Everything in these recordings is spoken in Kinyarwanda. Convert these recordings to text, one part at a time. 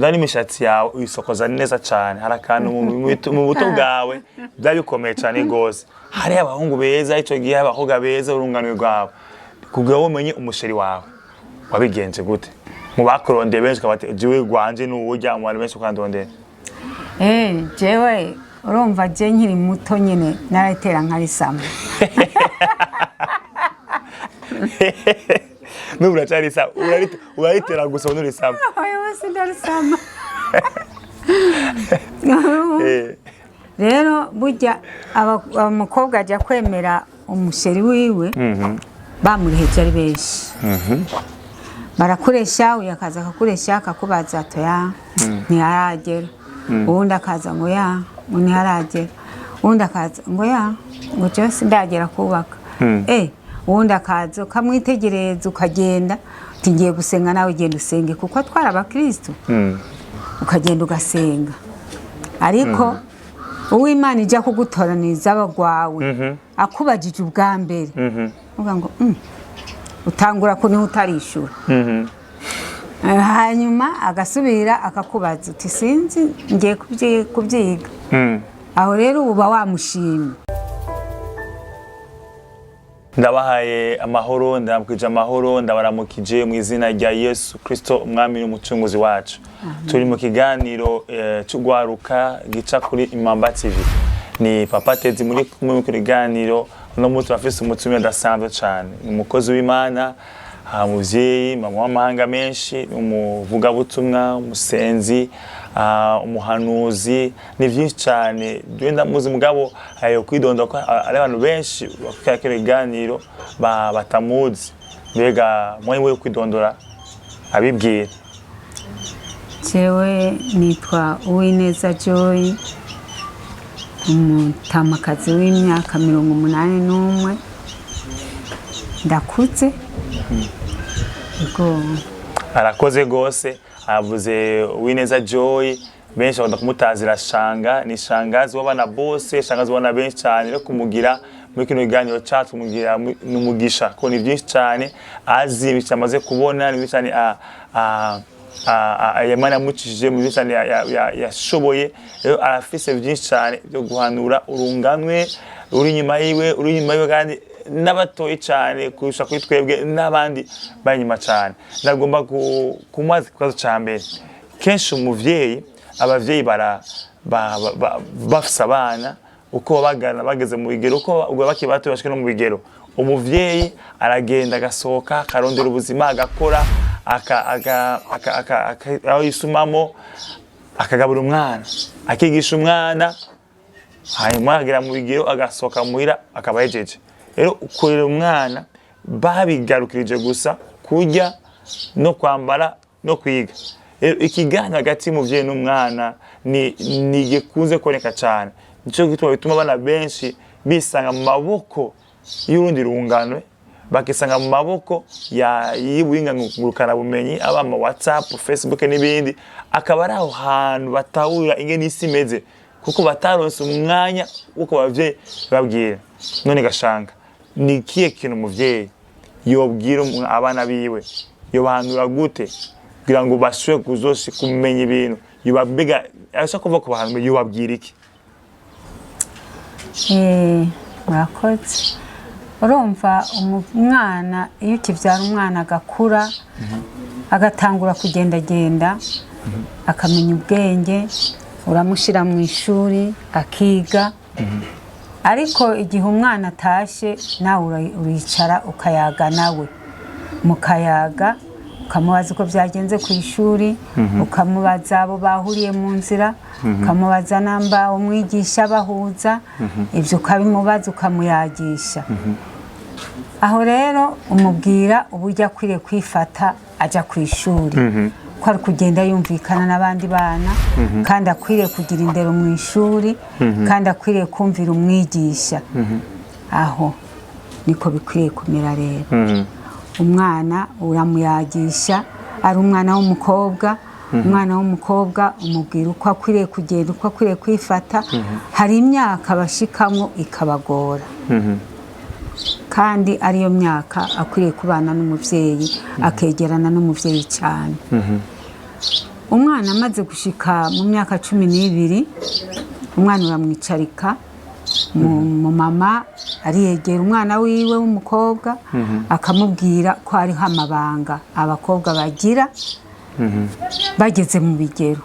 ndani imishatsi yawe uyisokoza neza cyane hari akantu mu buto bwawe byabikomeye cyane gose hari abahungu beza ico gihe abakobwa beza urunganwe rwawe kugira ngo umenye umusheri wawe wabigenze gute mu bakurondeye benshi kabate jiwe gwanje n'uburya mu bantu benshi kwandondera jewe urumva je nkiri muto nyine naratera nkarisama nubura cyari sa uraritera gusa unurisama wese ndarisama rero burya umukobwa ajya kwemera umusheri wiwe bamuriheje ari benshi barakuresha uyakaza akakuresha akakubaza atoya ntiharagera ubundi akaza ngo ya ntiharagera ubundi akaza ngo ya ngo cyose ndagera kubaka ubundi akaza ukamwitegereza ukagenda ngiye gusenga nawe genda usenge kuko atwara abakristo ukagenda ugasenga ariko uw'Imana ijya kugutoraniza abagwawe akubajije ubwa mbere uvuga ngo utangura ko niho utarishura hanyuma agasubira akakubaza uti sinzi ngiye kubyiga aho rero uba wamushimye. Ndabahaye amahoro ndabwije amahoro ndabaramukije mu izina rya Yesu Kristo umwami n'umucunguzi wacu. Turi mu kiganiro cy'ugwaruka gica kuri Imamba TV. Ni Papa Teddy muri kumwe mu kiganiro no mutu afise umutumire dasanzwe cyane. Umukozi w'Imana, umuvyeyi, mama w'amahanga menshi, umuvuga butumwa, umusenzi, umuhanuzi ni byinshi cyane duenda muzi mugabo ayo kwidonda ko ari abantu benshi bakakira iganiro batamuzi mbega mwe kwidondora abibwira. Jewe nitwa Uwineza Joy umutamakazi w'imyaka 81 ndakuze arakoze gose avuze Uwineza Joy benshi bakunda kumutazira shanga ni shangazi w'abana bose shangazi w'abana benshi cyane no kumugira muri kino kiganiro cyacu kumugira n'umugisha ko ni byinshi cyane azi bicamaze kubona ni cyane Imana yamucishije mu cyane yashoboye rero arafise byinshi cyane byo guhanura urunganwe uri nyuma yiwe kandi n'abatoyi cyane kurusha kuri twebwe n'abandi banyuma cyane. Ndagomba kumaza kwazo cyambere kenshi umuvyeyi abavyeyi bafisa abana uko bagana bageze mu bigero uko ubwo bakibato bashike no mu bigero umuvyeyi aragenda agasohoka akarondera ubuzima agakora aho yisumamo akagabura umwana akigisha umwana hanyuma agera mu bigero agasohoka muhira akaba yejeje. Rero ukorera umwana babigarukirije gusa kurya no kwambara no kwiga. Rero ikigana hagati y'umuvyeyi n'umwana ni gikunze koneka cyane nico gituma bituma abana benshi bisanga mu maboko y'urundi runganwe bakisanga mu maboko y'ibinga ngurukana bumenyi abama WhatsApp Facebook n'ibindi akaba ari aho hantu batahurira ingene isi imeze kuko bataronse umwanya uko bavye babwira. None gashanga ni kiye kintu umuvyeyi yobwira abana biwe yobahanura gute kugira ngo bashwe kuzoshi kumenya ibintu yobabega ashaka kuva ku bantu yobabwira iki? Murakoze urumva umwana iyo kivyara umwana agakura agatangura kugendagenda akamenya ubwenge uramushira mu ishuri akiga ariko igihe umwana atashe nawe uricara ukayaga nawe mukayaga ukamubaza uko byagenze ku ishuri ukamubaza abo bahuriye mu nzira ukamubaza namba umwigisha bahuza ibyo ukabimubaza ukamuyagisha aho rero umubwira uburyo akwiriye kwifata ajya ku ishuri ko ari kugenda yumvikana n'abandi bana kandi akwiriye kugira indero mu ishuri kandi akwiriye kumvira umwigisha. Aho niko bikwiriye kumera rero umwana uramuyagisha ari umwana w'umukobwa umwana w'umukobwa umubwira uko akwiriye kugenda uko akwiriye kwifata hari imyaka bashikamo ikabagora kandi ariyo myaka akwiriye kubana n'umuvyeyi akegerana n'umuvyeyi cyane. umwana amaze gushika mu myaka 12 umwana uramwicarika mu mama ariyegera umwana wiwe w'umukobwa akamubwira ko hariho amabanga abakobwa bagira bageze mu bigero.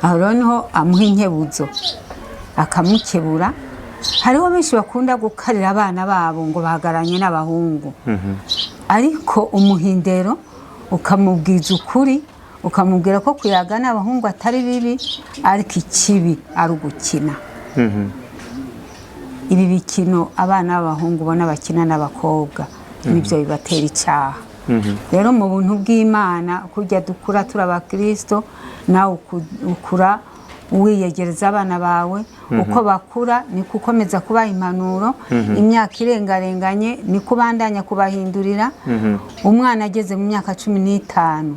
Aho rero niho amuha inkebuzo akamukebura. Hariho benshi bakunda gukarira abana babo ngo bahagaranye n'abahungu, ariko umuhindero ukamubwiza ukuri, ukamubwira ko kuyaga n'abahungu atari bibi, ariko ikibi ari ugukina. Ibi bikino abana b'abahungu bona bakina n'abakobwa nibyo bibatera icyaha. Rero mu buntu bw'Imana kujya dukura turabakristo, nawe ukura wiyegereza abana bawe, uko bakura ni kukomeza kubaha impanuro, imyaka irengarenganye ni kubandanya kubahindurira. Umwana ageze mu myaka 15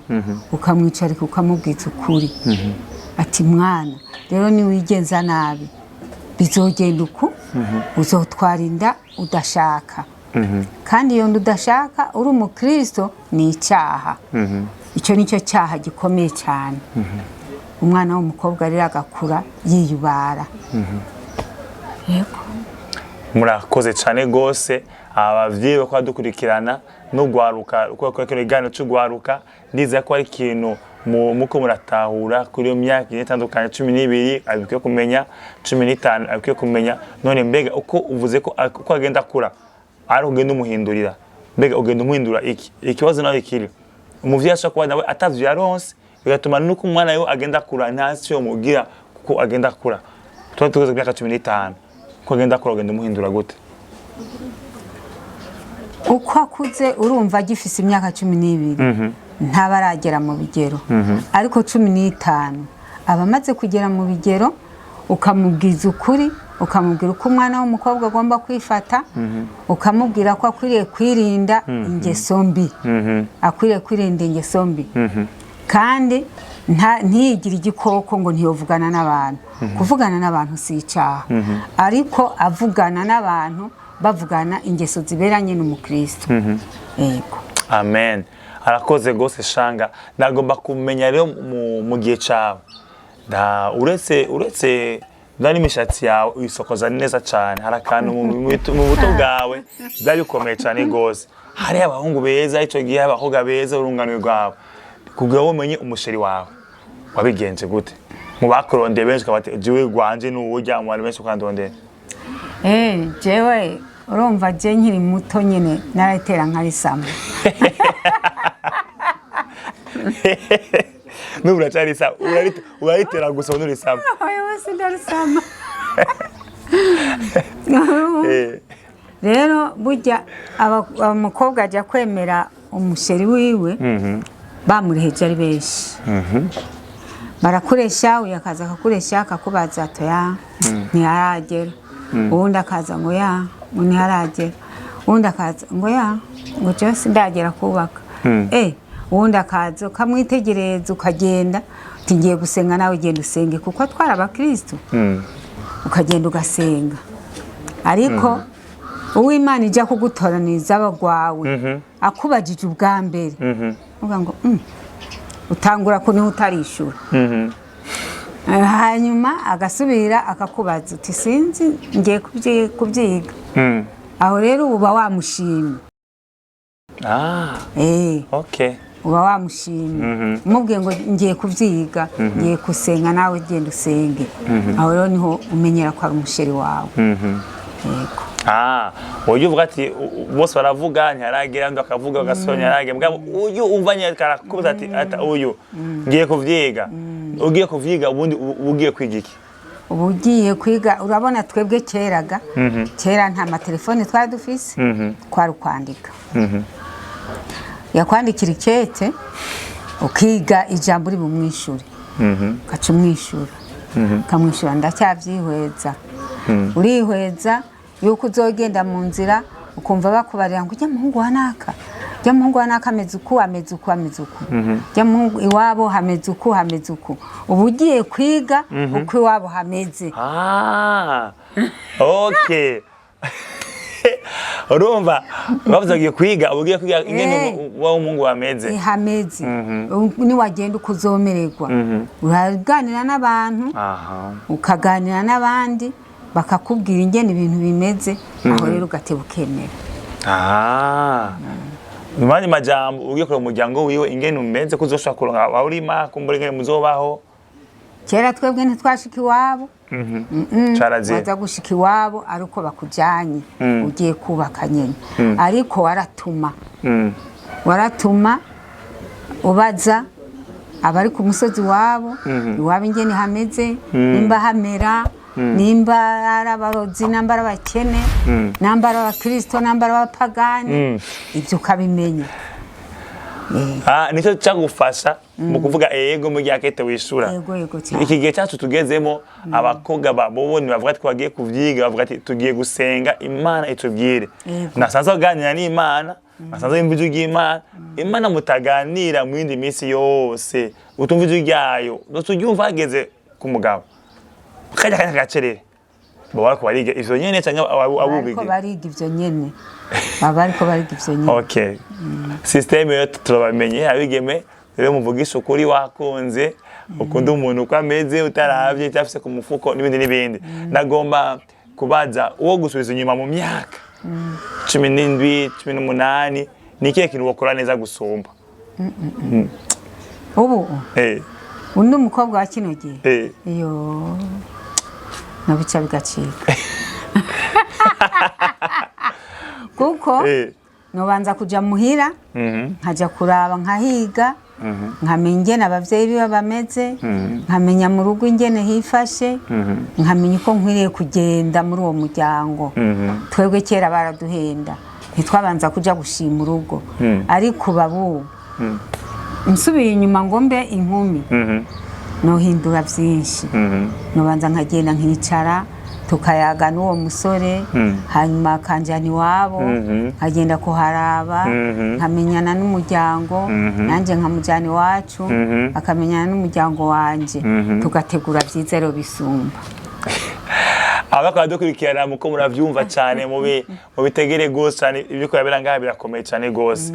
ukamwicarika ukamubwiza ukuri, ati mwana rero ni wigenza nabi bizogenda uku, uzotwara inda udashaka, kandi iyo nda udashaka uri umukristo ni icyaha. Icyo nicyo cyaha gikomeye cyane. Umwana w'umukobwa rero agakura yiyubara. Yego, murakoze cyane gose abavyeyi ko badukurikirana no gwaruka uko kwekegana cyo gwaruka. Ndiza ko ari ikintu muko muratahura kuri yo myaka itandukanye 12 abikwiye kumenya, 15 abikwiye kumenya. None mbega uko uvuze ko agenda akura ari ugenda umuhindurira, mbega ugenda umuhindura iki? Ikibazo nawe kiri umuvyeyi ashaka kuba nawe atavyo yaronse, bigatuma nuko umwana yo agenda akura ntasi yo mugira kuko agenda akura. Tuze myaka 15 ko agenda akura ugenda umuhindura gute? uko akuze urumva agifise imyaka 12 ntabaragera mu bigero, ariko 15 abamaze kugera mu bigero ukamubwiza ukuri, ukamubwira uko umwana w'umukobwa agomba kwifata, ukamubwira ko akwiriye kwirinda ingeso mbi, akwiriye kwirinda ingeso mbi, kandi ntiyigire igikoko ngo ntiyovugana n'abantu. Kuvugana n'abantu si icyaha, ariko avugana n'abantu bavugana ingeso ziberanye n'umukristo. Yego, amen. Arakoze gose Shanga. Nagomba kumenya rero mu gihe cyawe uretse ndani imishatsi yawe uyisokoza neza cyane, harakantu mu buto bwawe byabikomeye cyane gose. Hari abahungu beza, icyo gihe abakobwa beza urungano rwawe, kugira ngo umenye umusheri wawe wabigenze gute? Mu bakurondeye benshi kabate jiwe gwanje n'uwujya mu bantu benshi kwandondera. Jewe urumva je nkiri muto nyene naratera nkarisama. Nubura cyari sa uraritera gusa unurisama. Oya wese ndarisama. Rero burya abamukobwa ajya kwemera umusheri wiwe bamuriheje ari benshi. Barakuresha uyakaza akakuresha akakubaza toya ntiharagera, ubundi akaza ngo ya ntiharagera, ubundi akaza ngo ya ngo cyose ndagera kubaka. Ubundi akaza ukamwitegereza ukagenda uti ngiye gusenga, nawe ugenda usenge kuko twara abakristo, ukagenda ugasenga. Ariko uw'Imana ijya kugutoraniza abagwawe akubajije ubwa mbere, uvuga ngo utangura ko niho utarishura, hanyuma agasubira akakubaza uti sinzi ngiye kubyiga. Aho rero uba wamushimye. Okay. Uba wamushimye umubwiye ngo ngiye kubyiga, ngiye gusenga, nawe genda usenge. Aho rero niho umenyera ko ari umusheri wawe. Yego. Uyu uvuga ati bose baravuga ntiharagira, ndo akavuga ugasonya yarage, mbwa uyu umvanye karakubuza ati uyu ngiye kuvyiga. Ugiye kuvyiga ubundi ugiye kwiga iki? Ubugiye kwiga, urabona twebwe keraga, kera nta matelefone twari dufise, kwari kwandika. Yakwandikira ikete ukiga ijambo uri bumwishuri, ukaca umwishura, ukamwishura ndacyavyihweza. Urihweza yuko uzogenda mu nzira ukumva bakubarira ngo ujya muhungu wanaka, ujya muhungu wanaka ameze uku ameze uku ameze uku, ujya muhungu iwabo hameze uku hameze uku. Ubu ugiye kwiga uko iwabo hameze. Okay. urumva bavuze ugiye kwiga ugiye kwiga ingene wa umungu wameze hameze ni wagenda ukuzomererwa uraganira n'abantu ukaganira n'abandi bakakubwira ingene ibintu bimeze aho rero ugateba ukemera Mani majambo ugiye kure umuryango wiwe ingene umeze kuzoshaka kuronka aurima kumbura ingene muzobaho kera twebwe ntitwashika iwabo Charazi waza gushika iwabo ariko bakujanye ugiye kubaka nyene ariko waratuma ubaza abari ku musozi wabo iwabo ingene hameze nimba hamera nimba arabarozi nambara bakene nambara abakristo nambara abapagani ibyo ukabimenya nico cyagufasha mu kuvuga yego mu gyakete wishura yego iki gihe cyacu tugezemo abakoga babone bavuga ati twagiye kuvyiga bavuga ati tugiye gusenga Imana itubwire nasanzwe kuganira n'Imana nasanzwe imvugo y'Imana Imana mutaganira mu yindi minsi yose utumva ijwi ryayo tubyumva hageze ku mugabo kajya gacerere baba ko bariga ivyo nyene cyangwa abubiga ko bariga ivyo nyene ariko bariga ivyo nyene okay system yo turabamenye abigeme rero muvugisha ukuri wakunze ukunda umuntu uko ameze utaravye cyafise ku mufuko n'ibindi nagomba kubaza uwo gusubiza inyuma mu myaka 17 18 nikiye kintu wakora neza gusumba ubu undi umukobwa wa kino gihe iyo nabica bigacika kuko nobanza kuja muhira nkaja kuraba nkahiga nkamenya ingene abavyeyi biwe bameze nkamenya mu rugo ingene hifashe nkamenya uko nkwiriye kugenda muri uwo muryango twebwe kera baraduhenda ntitwabanza kuja gushima urugo ariko babu nsubiye inyuma ngo mbe inkumi nohindura byinshi nobanza nkagenda nkicara tukayaga n'uwo musore hanyuma kanjana iwabo nkagenda kuharaba nkamenyana n'umuryango nanjye nkamujyana iwacu akamenyana n'umuryango wanje tugategura byiza rero bisumba abakaba dukurikirana muko muravyumva cyane mu bitegere gose cyane ibiko yabera ngaha birakomeye cyane gose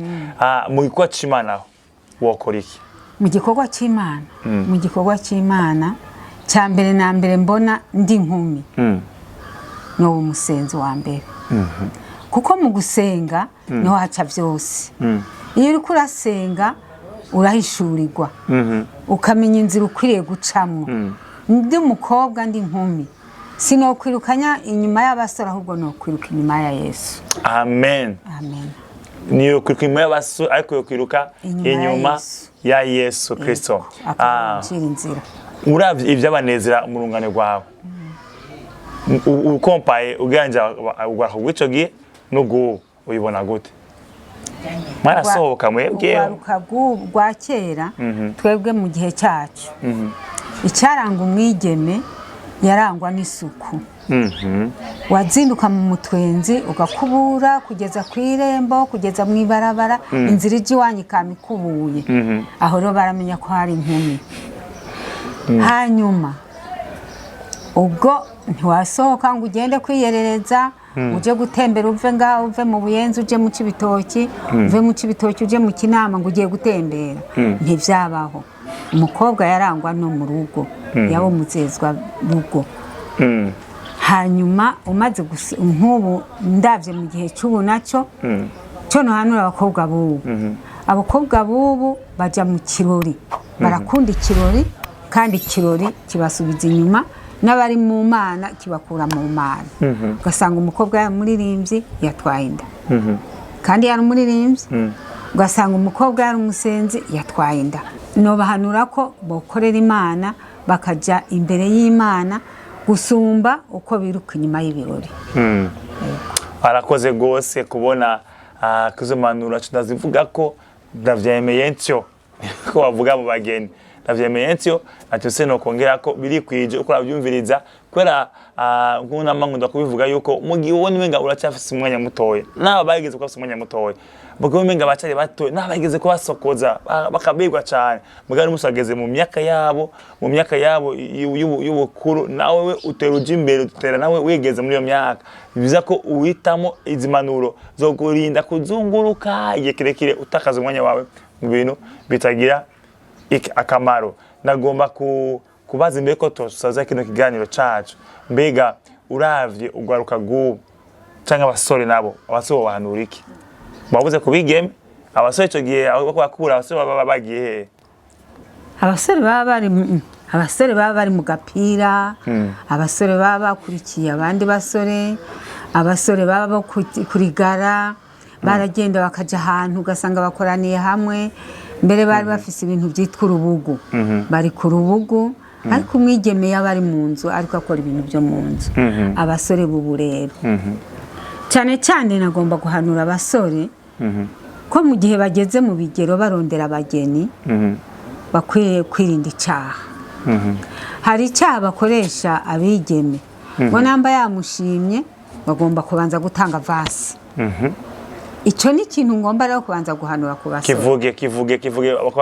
mu gikorwa c'Imana wokora iki mu gikorwa c'Imana cya mbere na mbere mbona ndi nkumi no umusenzi wa mbere kuko mu gusenga niho haca byose iyo uri kurasenga urahishurirwa ukamenya inzira ukwiriye gucamo ndi umukobwa ndi nkumi sinokwirukanya inyuma y'abasore ahubwo no kwiruka inyuma ya Yesu amen niyo kwiruka inyuma y'abasore ariko yo kwiruka inyuma ya Yesu Kristo inzira uravye ivy'abanezera mu rungane rwawe ukompaye uganja ugwaho gihe n'ugu uyibona gute mwarasohoka mwebwe rwa kera twebwe mu gihe cyacu icyaranga umwigeme yarangwa n'isuku wazinduka mu mutwenzi ugakubura kugeza ku irembo kugeza mu ibarabara inzira ije iwanyu ikamikubuye aho rero baramenya ko hari inkumi hanyuma ubwo ntiwasohoka ngo ugende kwiyerereza uje gutembera uve ngaho uve mu Buyenzi uje mu Cibitoki uve mu Cibitoki uje mu Kinama ngo ugiye gutembera ntivyabaho umukobwa yarangwa no mu rugo yabo muzezwa rugo hanyuma umaze nk'ubu ndavye mu gihe cy'ubu naco cyo no hanura abakobwa bubu baja mu kirori barakunda ikirori kandi ikirori kibasubiza inyuma n'abari mu Mana kibakura mu Mana ugasanga umukobwa yamuririmbye yatwaye inda kandi yari umuririmbye ugasanga umukobwa yari umusenzi yatwaye inda no bahanura ko bokorera Imana bakaja imbere y'Imana gusumba uko biruka inyuma y'ibirori barakoze gose kubona kuzomanura tudazivuga ko ndavyemeye ntyo ko bavuga mu bageni ndavyemeye ntyo atuse no kongera ko biri kwije uko rabyumviriza kwera nkuna mangunda kubivuga yuko mu gihe wone menga uracyafise umwanya mutoya naba bageze ko afise umwanya mutoya bagabo menga bacari bato nabageze ko basokoza bakabigwa cyane mugabo musageze mu myaka yabo y'ubukuru nawe uteruja imbere utera nawe wegeze muri iyo myaka bivuze ko uhitamo izimanuro zo kurinda kuzunguruka igihe kirekire utakaza umwanya wawe mu bintu bitagira akamaro. Nagomba kubaza imbere ko tusaza kino kiganiro cacu, mbega uravye ugwaruka gubu canke abasore nabo abasore bahanura iki? Bavuze kubigeme abasore cyo gihe aho bakura abasore baba bagiye abasore baba bari mu gapira, abasore baba bakurikiye abandi basore, abasore baba kurigara, baragenda bakaja ahantu ugasanga bakoraniye hamwe, mbere bari bafise ibintu byitwa urubugu, bari ku rubugu ariko umwigeme yabari mu nzu ariko akora ibintu byo mu nzu. Abasore bubu rero cyane cyane nagomba guhanura abasore ko mu gihe bageze mu bigero barondera abageni bakwiye kwirinda icyaha. Hari icyaha bakoresha abigeme ngo namba yamushimye bagomba kubanza gutanga vasi. Icyo ni ikintu ngomba rero kubanza guhanura ku basore. Kivuge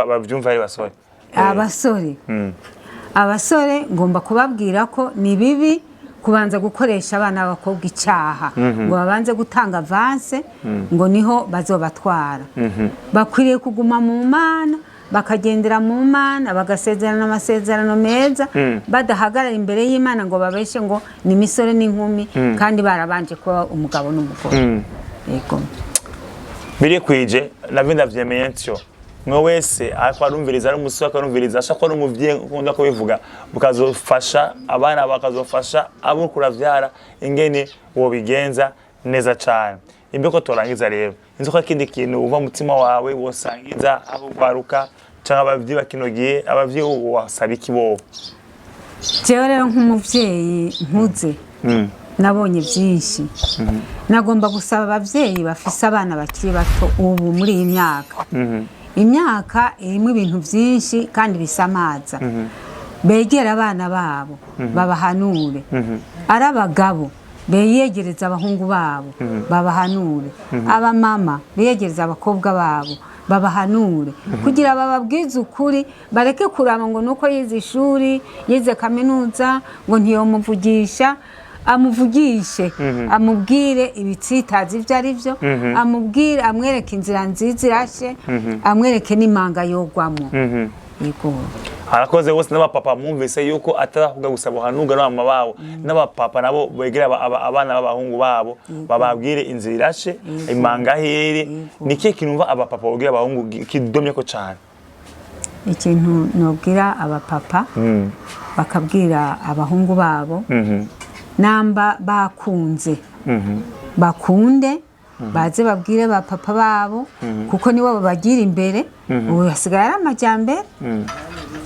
babyumva ari basore. Abasore ngomba kubabwira ko ni bibi kubanza gukoresha abana b'abakobwa icyaha ngo babanze gutanga avance ngo niho bazobatwara. Bakwiriye kuguma mu Mana, bakagendera mu Mana, bagasezerana amasezerano meza, badahagarara imbere y'Imana ngo babeshe ngo ni misore n'inkumi kandi barabanje kuba umugabo n'umugore. Yego biri kwije navinda vyemeye ntyo mwe wese akwarumviriza ari umusore akwarumviriza ashaka no muvye ukunda ko bivuga bukazofasha abana bakazofasha abo kuravyara ingene wo bigenza neza cyane. Imbeko torangiza rero inzoka kindi kintu uva mutima wawe wosangiza abo kwaruka cyangwa abavyi bakinogiye abavyi wasaba ikibo. Jewe rero nk'umuvyeyi nkuze nabonye byinshi, nagomba gusaba abavyeyi bafise abana bakiri bato ubu muri iyi myaka. Imyaka irimo ibintu byinshi kandi bisamaza. Begera abana babo babahanure. Ari abagabo beyegereza abahungu babo babahanure. Abamama beyegereza abakobwa babo babahanure kugira bababwize ukuri, bareke kurama ngo nuko yize ishuri yize kaminuza ngo ntiyomuvugisha. Amuvugishe, amubwire ibitsitazi ibyo ari byo, amubwire amwereke inzira nziza irashe, amwereke n'imanga yogwamo. Yego harakoze bose n'abapapa mwumvise yuko ataravuga gusaba uhanuga n'abama babo, n'abapapa nabo begera abana b'abahungu babo bababwire inzira irashe, imanga here. Niki kinumva abapapa bogira abahungu kidomye ko cyane? Ikintu nobwira abapapa bakabwira abahungu babo namba bakunze bakunde baze babwire ba papa babo kuko nibo babagira imbere. Ubu hasigaye ari amajyambere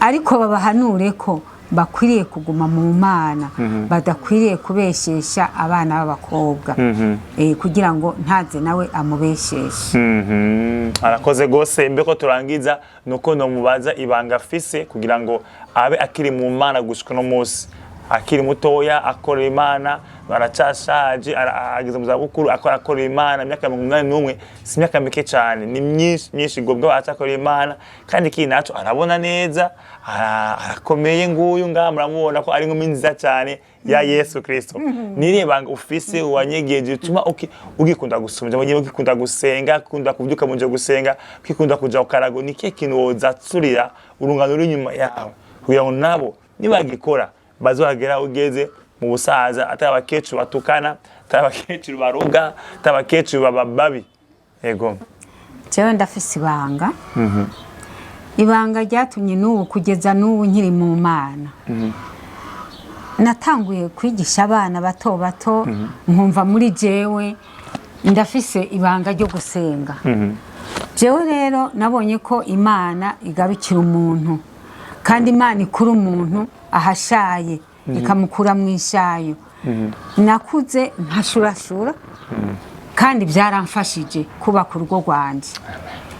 ariko babahanure ko bakwiriye kuguma mu Mana, badakwiriye kubeshesha abana b'abakobwa kugira ngo ntaze nawe amubesheshe. Arakoze gose mbeko turangiza nuko no mubaza ibanga afise kugira ngo abe akiri mu Mana gushika no munsi. Akiri mutoya akorera Imana, baracashaje ageze mu zabukuru akorera Imana imyaka 81 si imyaka mike cyane, ni myinshi gobwa acakorera Imana kandi kindi naco arabona neza, arakomeye nguyu ngaha muramubona ko ari nkumi nziza cyane ya Yesu Kristo. Nirebanga ufise wanyegeje utuma ugikunda gusumja mugiye ugikunda gusenga, ukunda kuvyuka munje gusenga, ukikunda kuja ukarago, niki kintu wozatsurira urungano rw'inyuma yawe kugira ngo nabo nibagikora bazohagera ugeze mu busaza atabakecuru batukana, atabakecuru baroga, atabakecuru babababi. Yego jewe ndafise ibanga. Ibanga ryatumye n'ubu kugeza n'ubu nkiri mu Mana. Natanguye kwigisha abana bato bato nkumva muri jewe ndafise ibanga ryo gusenga. Jewe rero nabonye ko Imana igabikira umuntu kandi Imana ikura umuntu ahashaye ikamukura mu ishayo. Nakuze nkashurashura kandi byaramfashije kubaka urugo rwanje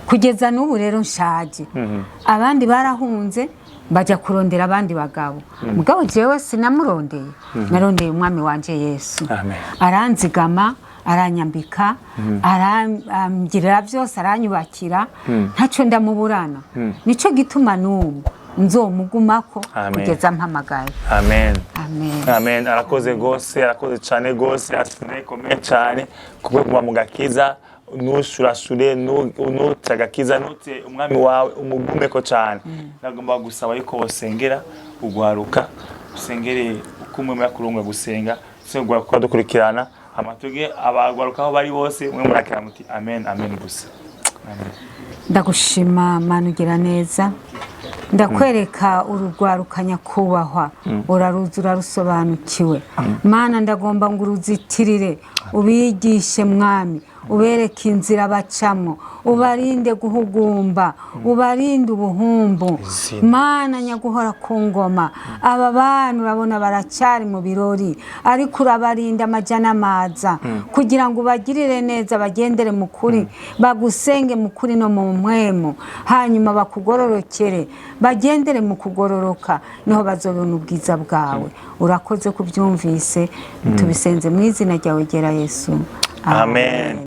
kugeza n'ubu rero nshaje. Abandi barahunze bajya kurondera abandi bagabo, mugabo jewe sinamurondeye, narondeye umwami wanje Yesu. Aranzigama aranyambika arangirira byose aranyubakira ntacyo ndamuburana nico gituma n'ubu nzomugumako kugeza mpamagaye. Amen. Amen. Amen. Arakoze gose, arakoze cyane gose, asine komeye cyane kubwo kuba mu gakiza nushurashure nutagakiza nute umwami wawe umugumeko cyane. Nagomba gusaba yuko wosengera ugwaruka usengere ukumwe mu yakurungwa gusenga sengwa kwa dukurikirana amatuge abagwaruka aho bari bose mwe murakira muti amen amen gusa. Amen. Ndagushima manugira neza ndakwereka urugwaruka nyakubahwa uraruzura rusobanukiwe mana ndagomba ngo uruzitirire ubigishe mwami ubereke inzira bacamo ubarinde guhugumba ubarinde ubuhumbu mana nyaguhora ku ngoma aba bantu urabona baracyari mu birori ariko urabarinda amajana amaza kugira ngo bagirire neza bagendere mu kuri bagusenge mu kuri no mu mpwemu hanyuma bakugororokere bagendere mu kugororoka niho bazobona ubwiza bwawe urakoze kubyumvise tubisenze mu izina ryawe gera Yesu. Amen.